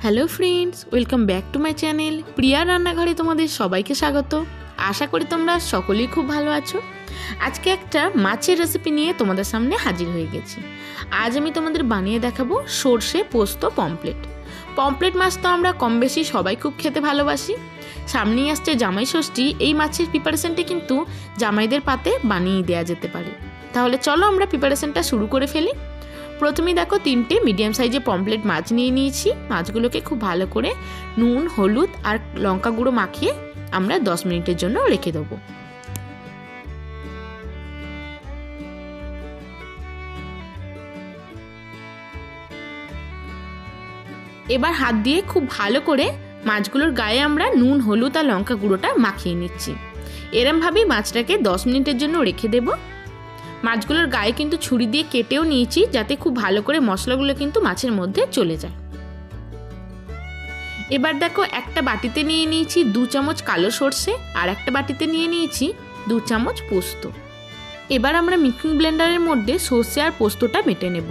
Hello friends, welcome back to my channel Priya রান্নাঘরে তোমাদের সবাইকে স্বাগত। আশা করি তোমরা সকলেই খুব ভালো আছো। আজকে একটা মাছের রেসিপি নিয়ে তোমাদের সামনে হাজির হয়ে গেছি। আজ আমি তোমাদের বানিয়ে দেখাবো সর্ষে পোস্ত পমফ্রেট। পমফ্রেট মাছ তো আমরা কম বেশি সবাই খুব খেতে ভালোবাসি। সামনেই আসছে জামাই ষষ্ঠী, এই মাছের প্রিপারেশনটি কিন্তু জামাইদের পাতে বানিয়ে দেওয়া যেতে পারে। তাহলে চলো আমরা প্রিপারেশনটা শুরু করে ফেলি। প্রথমেই দেখো 3টে মিডিয়াম সাইজে পমফ্রেট মাছ নিয়ে নিয়েছি। মাছগুলোকে খুব ভালো করে নুন, হলুদ আর লঙ্কা গুঁড়ো মাখিয়ে আমরা 10 মিনিটের জন্য রেখে দেবো। এবার হাত দিয়ে খুব ভালো করে মাছগুলোর গায়ে আমরা নুন, হলুদ আর লঙ্কা গুঁড়োটা মাখিয়ে নিচ্ছি। এরমভাবেই মাছটাকে 10 মিনিটের জন্য রেখে দেবো। মাছগুলোর গায়ে কিন্তু ছুরি দিয়ে কেটেও নিয়েছি, যাতে খুব ভালো করে মশলাগুলো কিন্তু মাছের মধ্যে চলে যায়। এবার দেখো একটা বাটিতে নিয়ে নিয়েছি 2 চামচ কালো সর্ষে, আর একটা বাটিতে নিয়ে নিয়েছি 2 চামচ পোস্ত। এবার আমরা মিক্সিং ব্লেন্ডারের মধ্যে সর্ষে আর পোস্তটা বেটে নেব।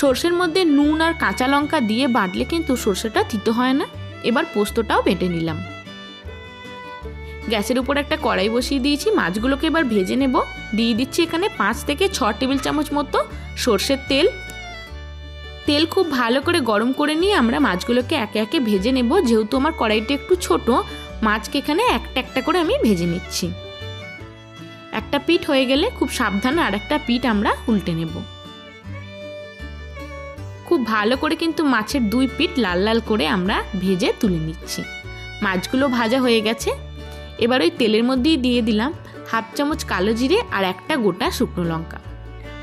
সর্ষের মধ্যে নুন আর কাঁচা লঙ্কা দিয়ে বাটলে কিন্তু সর্ষেটা তিতো হয় না। এবার পোস্তটাও বেটে নিলাম। গ্যাসের উপর একটা কড়াই বসিয়ে দিয়েছি, মাছগুলোকে এবার ভেজে নেব। দিয়ে দিচ্ছি এখানে 5 থেকে 6 টেবিল চামচ মতো সর্ষের তেল। তেল খুব ভালো করে গরম করে নিয়ে আমরা মাছগুলোকে একে একে ভেজে নেব। যেহেতু আমার কড়াইটা একটু ছোট, মাছকে এখানে একটা একটা করে আমি ভেজে নিচ্ছি। একটা পিঠ হয়ে গেলে খুব সাবধানে আর একটা পিঠ আমরা উল্টে নেব। খুব ভালো করে কিন্তু মাছের 2 পিঠ লাল লাল করে আমরা ভেজে তুলে নিচ্ছি। মাছগুলো ভাজা হয়ে গেছে। এবার ওই তেলের মধ্যেই দিয়ে দিলাম 1/2 চামচ কালো জিরে আর একটা গোটা শুকনো লঙ্কা।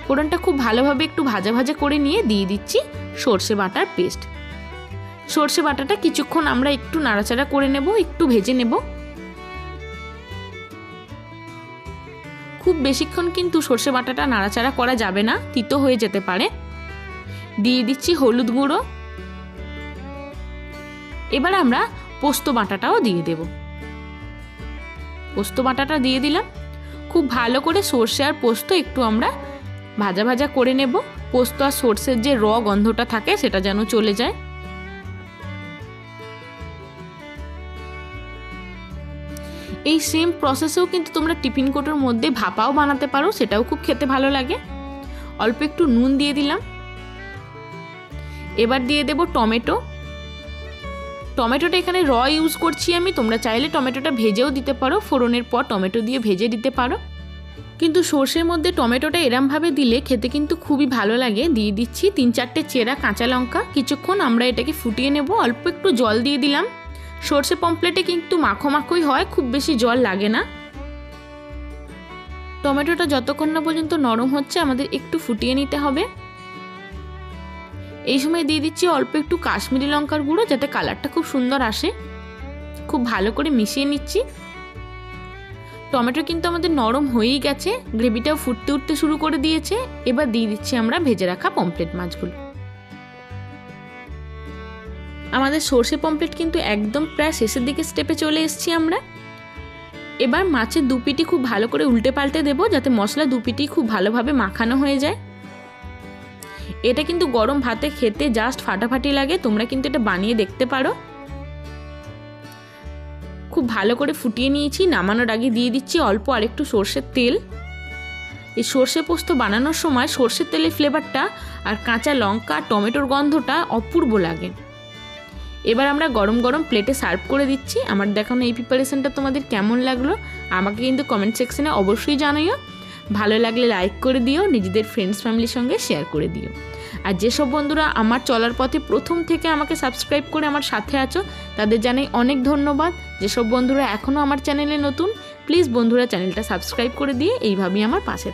ফোড়নটা খুব ভালোভাবে একটু ভাজা ভাজা করে নিয়ে দিয়ে দিচ্ছি সর্ষে বাটার পেস্ট। সর্ষে বাটাটা কিছুক্ষণ আমরা একটু নাড়াচাড়া করে নেব, একটু ভেজে নেব। খুব বেশিক্ষণ কিন্তু সর্ষে বাটাটা নাড়াচাড়া করা যাবে না, তিতো হয়ে যেতে পারে। দিয়ে দিচ্ছি হলুদ গুঁড়ো। এবার আমরা পোস্ত বাটাটাও দিয়ে দেব। পোস্ত বাটাটা দিয়ে দিলাম। খুব ভালো করে সর্ষে আর পোস্ত একটু আমরা ভাজা ভাজা করে নেব। পোস্ত আর সর্ষের যে গন্ধটা থাকে সেটা যেন চলে যায়। এই সেম প্রসেসেও কিন্তু তোমরা টিফিন কোটোর মধ্যে ভাপাও বানাতে পারো, সেটাও খুব খেতে ভালো লাগে। অল্প একটু নুন দিয়ে দিলাম। এবার দিয়ে দেব টমেটো। টমেটোটা এখানে ইউজ করছি আমি, তোমরা চাইলে টমেটোটা ভেজেও দিতে পারো, ফোড়নের পর টমেটো দিয়ে ভেজে দিতে পারো। কিন্তু সর্ষের মধ্যে টমেটোটা এরমভাবে দিলে খেতে কিন্তু খুবই ভালো লাগে। দিয়ে দিচ্ছি 3-4টে চেরা কাঁচা লঙ্কা। কিছুক্ষণ আমরা এটাকে ফুটিয়ে নেব। অল্প একটু জল দিয়ে দিলাম। সর্ষে পমফ্রেটে কিন্তু মাখো মাখোই হয়, খুব বেশি জল লাগে না। টমেটোটা যতক্ষণ না পর্যন্ত নরম হচ্ছে আমাদের একটু ফুটিয়ে নিতে হবে। এই সময় দিয়ে দিচ্ছি অল্প একটু কাশ্মীরি লঙ্কার গুঁড়ো, যাতে কালারটা খুব সুন্দর আসে। খুব ভালো করে মিশিয়ে নিচ্ছি। টমেটো কিন্তু আমাদের নরম হয়েই গেছে, গ্রেভিটাও ফুটতে উঠতে শুরু করে দিয়েছে। এবার দিয়ে দিচ্ছি আমরা ভেজে রাখা পমফ্রেট মাছগুলো। আমাদের সর্ষে পমফ্রেট কিন্তু একদম প্রায় শেষের দিকে স্টেপে চলে এসেছি আমরা। এবার মাছের 2 পিঠই খুব ভালো করে উল্টে পাল্টে দেবো, যাতে মশলা 2 পিঠই খুব ভালোভাবে মাখানো হয়ে যায়। এটা কিন্তু গরম ভাতে খেতে জাস্ট ফাটাফাটি লাগে। তোমরা কিন্তু এটা বানিয়ে দেখতে পারো। খুব ভালো করে ফুটিয়ে নিয়েছি। নামানোর আগে দিয়ে দিচ্ছি অল্প আরেকটু সর্ষের তেল। এই সর্ষে পোস্ত বানানোর সময় সর্ষের তেলের ফ্লেভারটা আর কাঁচা লঙ্কা, টমেটোর গন্ধটা অপূর্ব লাগে। এবার আমরা গরম গরম প্লেটে সার্ভ করে দিচ্ছি। আমার দেখানো এই প্রিপারেশনটা তোমাদের কেমন লাগলো আমাকে কিন্তু কমেন্ট সেকশনে অবশ্যই জানাইও। ভালো লাগলে লাইক করে দিও, নিজেদের ফ্রেন্ডস ফ্যামিলির সঙ্গে শেয়ার করে দিও। আর যেসব বন্ধুরা আমার চলার পথে প্রথম থেকে আমাকে সাবস্ক্রাইব করে আমার সাথে আছো, তাদের জানাই অনেক ধন্যবাদ। যেসব বন্ধুরা এখনও আমার চ্যানেলে নতুন, প্লিজ বন্ধুরা চ্যানেলটা সাবস্ক্রাইব করে দিয়ে এইভাবেই আমার পাশে